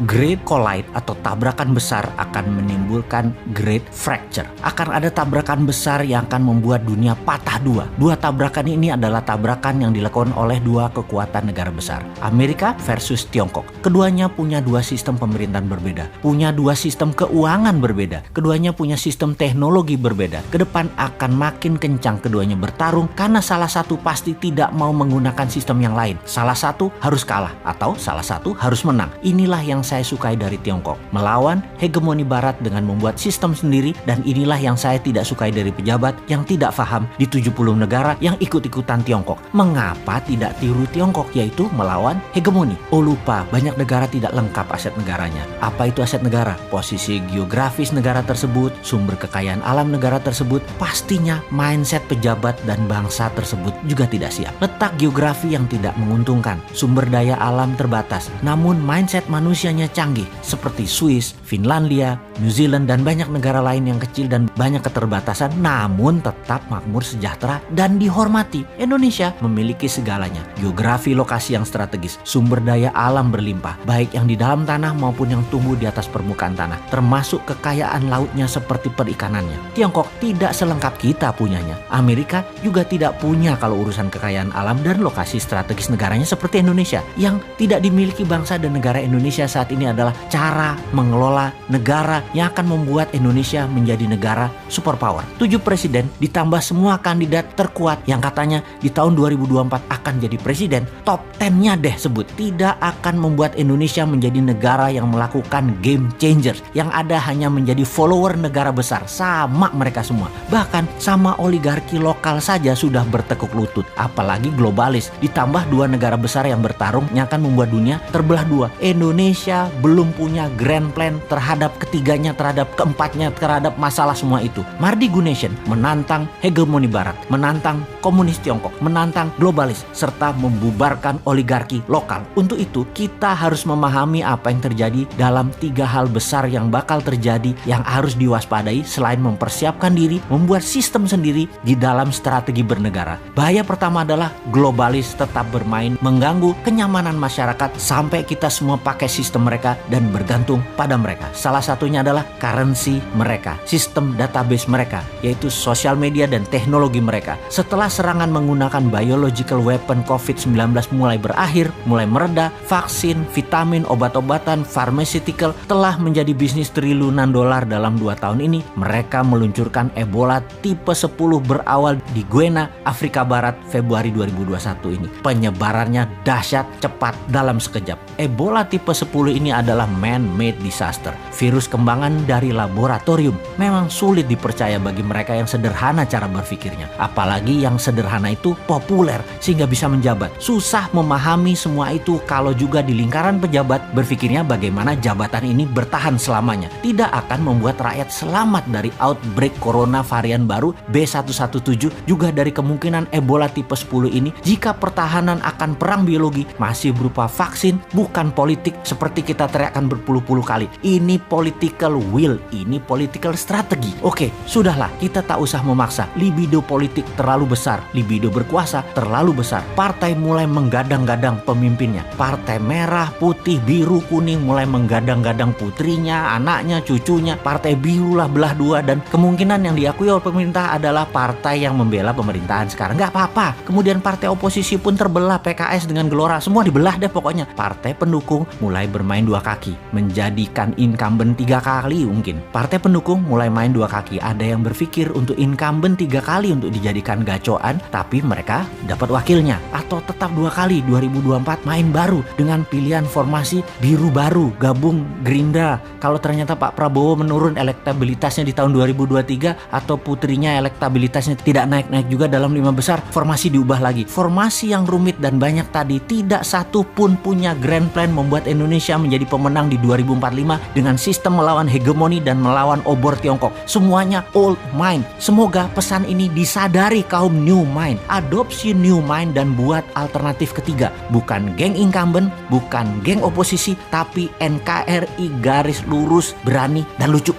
Great collide atau tabrakan besar akan menimbulkan great fracture. Akan ada tabrakan besar yang akan membuat dunia patah dua. Dua tabrakan ini adalah tabrakan yang dilakukan oleh dua kekuatan negara besar, Amerika versus Tiongkok. Keduanya punya dua sistem pemerintahan berbeda, punya dua sistem keuangan berbeda, keduanya punya sistem teknologi berbeda. Kedepan akan makin kencang keduanya bertarung karena salah satu pasti tidak mau menggunakan sistem yang lain. Salah satu harus kalah atau salah satu harus menang. Inilah yang saya sukai dari Tiongkok, melawan hegemoni barat dengan membuat sistem sendiri, dan inilah yang saya tidak sukai dari pejabat yang tidak paham di 70 negara yang ikut-ikutan Tiongkok. Mengapa tidak tiru Tiongkok, yaitu melawan hegemoni? Oh lupa, banyak negara tidak lengkap aset negaranya. Apa itu aset negara? Posisi geografis negara tersebut, sumber kekayaan alam negara tersebut, pastinya mindset pejabat dan bangsa tersebut juga tidak siap. Letak geografi yang tidak menguntungkan, sumber daya alam terbatas, namun mindset manusianya canggih seperti Swiss, Finlandia, New Zealand, dan banyak negara lain yang kecil dan banyak keterbatasan namun tetap makmur, sejahtera, dan dihormati. Indonesia memiliki segalanya, geografi lokasi yang strategis, sumber daya alam berlimpah, baik yang di dalam tanah maupun yang tumbuh di atas permukaan tanah, termasuk kekayaan lautnya seperti perikanannya. Tiongkok tidak selengkap kita punyanya. Amerika juga tidak punya kalau urusan kekayaan alam dan lokasi strategis negaranya seperti Indonesia. Yang tidak dimiliki bangsa dan negara Indonesia saat ini adalah cara mengelola negara yang akan membuat Indonesia menjadi negara superpower. 7 presiden ditambah semua kandidat terkuat yang katanya di tahun 2024 akan jadi presiden, top 10-nya deh sebut, tidak akan membuat Indonesia menjadi negara yang melakukan game changer. Yang ada hanya menjadi follower negara besar, sama mereka semua. Bahkan sama oligarki lokal saja sudah bertekuk lutut, apalagi globalis. Ditambah dua negara besar yang bertarung yang akan membuat dunia terbelah dua. Indonesia belum punya grand plan terhadap ketiganya, terhadap keempatnya, terhadap masalah semua itu. Mardi Gunesan menantang hegemoni barat, menantang komunis Tiongkok, menantang globalis, serta membubarkan oligarki lokal. Untuk itu kita harus memahami apa yang terjadi dalam 3 hal besar yang bakal terjadi yang harus diwaspadai selain mempersiapkan diri, membuat sistem sendiri di dalam strategi bernegara. Bahaya pertama adalah globalis tetap bermain mengganggu kenyamanan masyarakat sampai kita semua pakai sistem mereka dan bergantung pada mereka. Salah satunya adalah currency mereka, sistem database mereka, yaitu sosial media dan teknologi mereka. Setelah serangan menggunakan biological weapon COVID-19 mulai berakhir, mulai mereda, vaksin, vitamin, obat-obatan, pharmaceutical telah menjadi bisnis triliunan dolar dalam 2 tahun ini. Mereka meluncurkan Ebola tipe 10 berawal di Guinea, Afrika Barat, Februari 2021 ini. Penyebarannya dahsyat, cepat, dalam sekejap. Ebola tipe 10 ini adalah man-made disaster, virus kembangan dari laboratorium. Memang sulit dipercaya bagi mereka yang sederhana cara berpikirnya, apalagi yang sederhana itu populer sehingga bisa menjabat. Susah memahami semua itu kalau juga di lingkaran pejabat berpikirnya bagaimana jabatan ini bertahan selamanya. Tidak akan membuat rakyat selamat dari outbreak corona varian baru B117, juga dari kemungkinan Ebola tipe 10 ini jika pertahanan akan perang biologi masih berupa vaksin, bukan politik seperti kita teriakkan berpuluh-puluh kali. Ini political will, ini political strategi. Oke, sudahlah, kita tak usah memaksa. Libido politik terlalu besar, libido berkuasa terlalu besar. Partai mulai menggadang-gadang pemimpinnya. Partai merah, putih, biru, kuning mulai menggadang-gadang putrinya, anaknya, cucunya. Partai biru lah belah dua, dan kemungkinan yang diakui oleh pemerintah adalah partai yang membela pemerintahan sekarang. Gak apa-apa. Kemudian partai oposisi pun terbelah, PKS dengan Gelora, semua dibelah deh pokoknya. Partai pendukung mulai bermain 2 kaki, menjadikan incumbent 3 kali mungkin. Partai pendukung mulai main 2 kaki. Ada yang berpikir untuk incumbent 3 kali untuk dijadikan gacoan, tapi mereka dapat wakilnya. Atau tetap 2 kali, 2024 main baru dengan pilihan formasi biru baru, gabung Gerindra. Kalau ternyata Pak Prabowo menurun elektabilitasnya di tahun 2023 atau putrinya elektabilitasnya tidak naik-naik juga dalam 5 besar, formasi diubah lagi. Formasi yang rumit dan banyak tadi, tidak satu pun punya grand plan membuat Indonesia menjadi pemenang di 2045 dengan sistem melawan hegemoni dan melawan obor Tiongkok. Semuanya old mind. Semoga pesan ini disadari kaum new mind. Adopsi new mind dan buat alternatif ketiga. Bukan geng incumbent, bukan geng oposisi, tapi NKRI garis lurus, berani dan lucu.